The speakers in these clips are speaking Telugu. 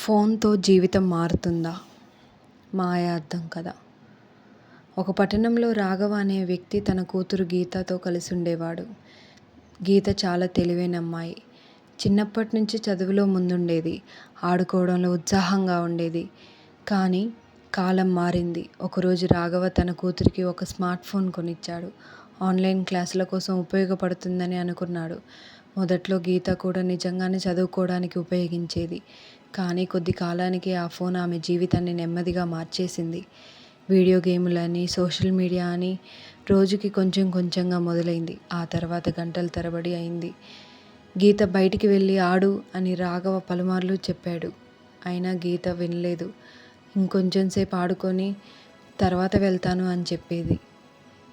ఫోన్తో జీవితం మారుతుందా? మాయార్థం కథ. ఒక పట్టణంలో రాఘవ అనే వ్యక్తి తన కూతురు గీతతో కలిసి ఉండేవాడు. గీత చాలా తెలివైన అమ్మాయి. చిన్నప్పటి నుంచి చదువులో ముందుండేది. ఆడుకోవడంలో ఉత్సాహంగా ఉండేది. కానీ కాలం మారింది. ఒకరోజు రాఘవ తన కూతురికి ఒక స్మార్ట్ ఫోన్ కొనిచ్చాడు. ఆన్లైన్ క్లాసుల కోసం ఉపయోగపడుతుందని అనుకున్నాడు. మొదట్లో గీత కూడా నిజంగానే చదువుకోవడానికి ఉపయోగించేది. కానీ కొద్ది కాలానికి ఆ ఫోన్ ఆమె జీవితాన్ని నెమ్మదిగా మార్చేసింది. వీడియో గేములని, సోషల్ మీడియా అని రోజుకి కొంచెం కొంచెంగా మొదలైంది. ఆ తర్వాత గంటల తరబడి అయింది. గీత బయటికి వెళ్ళి ఆడు అని రాఘవ పలుమార్లు చెప్పాడు. అయినా గీత వినలేదు. ఇంకొంచెం సేపు ఆడుకొని తర్వాత వెళ్తాను అని చెప్పేది.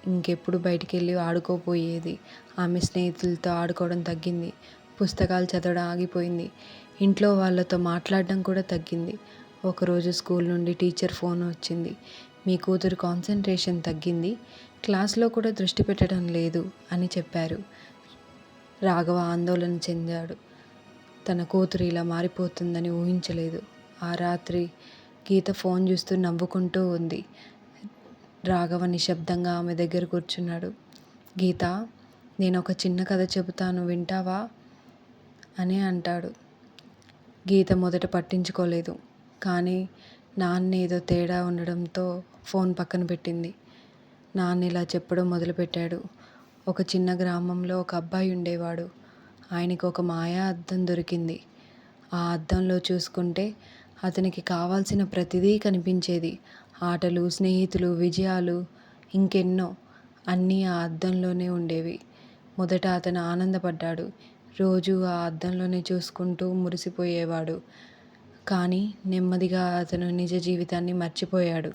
ఇంకెప్పుడు బయటికి వెళ్ళి ఆడుకోపోయేది. ఆమె స్నేహితులతో ఆడుకోవడం తగ్గింది. పుస్తకాలు చదవడం ఆగిపోయింది. ఇంట్లో వాళ్ళతో మాట్లాడడం కూడా తగ్గింది. ఒకరోజు స్కూల్ నుండి టీచర్ ఫోన్ వచ్చింది. మీ కూతురు కాన్సంట్రేషన్ తగ్గింది, క్లాస్లో కూడా దృష్టి పెట్టడం లేదు అని చెప్పారు. రాఘవ ఆందోళన చెందాడు. తన కూతురు ఇలా మారిపోతుందని ఊహించలేదు. ఆ రాత్రి గీత ఫోన్ చూస్తూ నవ్వుకుంటూ ఉంది. రాఘవ నిశ్శబ్దంగా ఆమె దగ్గర కూర్చున్నాడు. గీత, నేను ఒక చిన్న కథ చెబుతాను, వింటావా అని అంటాడు. గీత మొదట పట్టించుకోలేదు. కానీ నాన్న ఏదో తేడా ఉండడంతో ఫోన్ పక్కన పెట్టింది. నాన్న ఇలా చెప్పడం మొదలుపెట్టాడు. ఒక చిన్న గ్రామంలో ఒక అబ్బాయి ఉండేవాడు. ఆయనకు ఒక మాయా అద్దం దొరికింది. ఆ అద్దంలో చూసుకుంటే అతనికి కావాల్సిన ప్రతిదీ కనిపించేది. ఆటలు, స్నేహితులు, విజయాలు, ఇంకెన్నో. అన్నీ ఆ అద్దంలోనే ఉండేవి. మొదట అతను ఆనందపడ్డాడు. రోజు ఆ అద్దంలోనే చూసుకుంటూ మురిసిపోయేవాడు. కానీ నెమ్మదిగా అతను నిజ జీవితాన్ని మర్చిపోయాడు.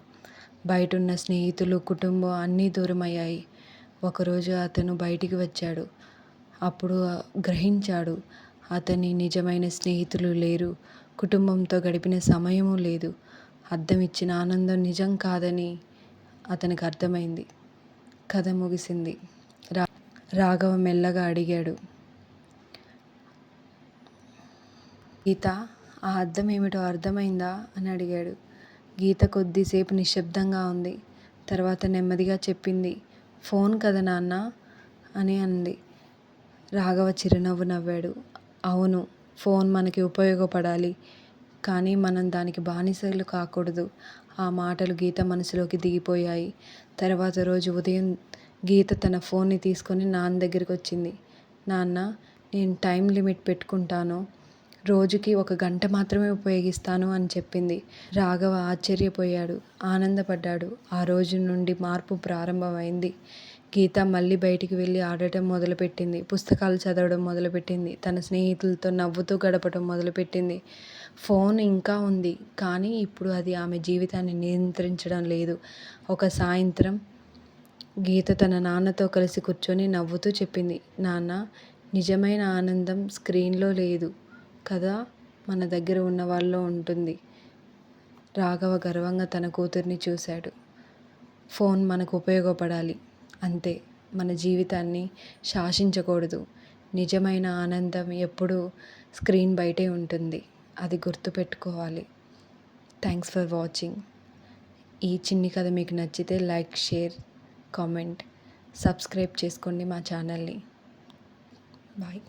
బయటున్న స్నేహితులు, కుటుంబం అన్నీ దూరమయ్యాయి. ఒకరోజు అతను బయటికి వచ్చాడు. అప్పుడు గ్రహించాడు, అతని నిజమైన స్నేహితులు లేరు, కుటుంబంతో గడిపిన సమయము లేదు. అద్దం ఇచ్చిన ఆనందం నిజం కాదని అతనికి అర్థమైంది. కథ ముగిసింది. రాఘవ మెల్లగా అడిగాడు, గీత, ఆ అద్దం ఏమిటో అర్థమైందా అని అడిగాడు. గీత కొద్దిసేపు నిశ్శబ్దంగా ఉంది. తర్వాత నెమ్మదిగా చెప్పింది, ఫోన్ కదా నాన్న అని అంది. రాఘవ చిరునవ్వు నవ్వాడు. అవును, ఫోన్ మనకి ఉపయోగపడాలి, కానీ మనం దానికి బానిసలు కాకూడదు. ఆ మాటలు గీత మనసులోకి దిగిపోయాయి. తర్వాత రోజు ఉదయం గీత తన ఫోన్ని తీసుకొని నాన్న దగ్గరికి వచ్చింది. నాన్న, నేను టైం లిమిట్ పెట్టుకుంటాను, రోజుకి 1 గంట మాత్రమే ఉపయోగిస్తాను అని చెప్పింది. రాఘవ ఆశ్చర్యపోయాడు, ఆనందపడ్డాడు. ఆ రోజు నుండి మార్పు ప్రారంభమైంది. గీత మళ్ళీ బయటికి వెళ్ళి ఆడటం మొదలుపెట్టింది. పుస్తకాలు చదవడం మొదలుపెట్టింది. తన స్నేహితులతో నవ్వుతూ గడపడం మొదలుపెట్టింది. ఫోన్ ఇంకా ఉంది, కానీ ఇప్పుడు అది ఆమె జీవితాన్ని నియంత్రించడం లేదు. ఒక సాయంత్రం గీత తన నాన్నతో కలిసి కూర్చొని నవ్వుతూ చెప్పింది, నాన్న, నిజమైన ఆనందం స్క్రీన్లో లేదు కదా, మన దగ్గర ఉన్న వాళ్ళలో ఉంటుంది. రాఘవ గర్వంగా తన కూతుర్ని చూశాడు. ఫోన్ మనకు ఉపయోగపడాలి అంతే, మన జీవితాన్ని శాసించకూడదు. నిజమైన ఆనందం ఎప్పుడూ స్క్రీన్ బయటే ఉంటుంది, అది గుర్తుపెట్టుకోవాలి. Thanks for watching. ఈ చిన్ని కథ మీకు నచ్చితే లైక్, షేర్, కామెంట్, సబ్స్క్రైబ్ చేసుకోండి మా ఛానల్ని. బాయ్.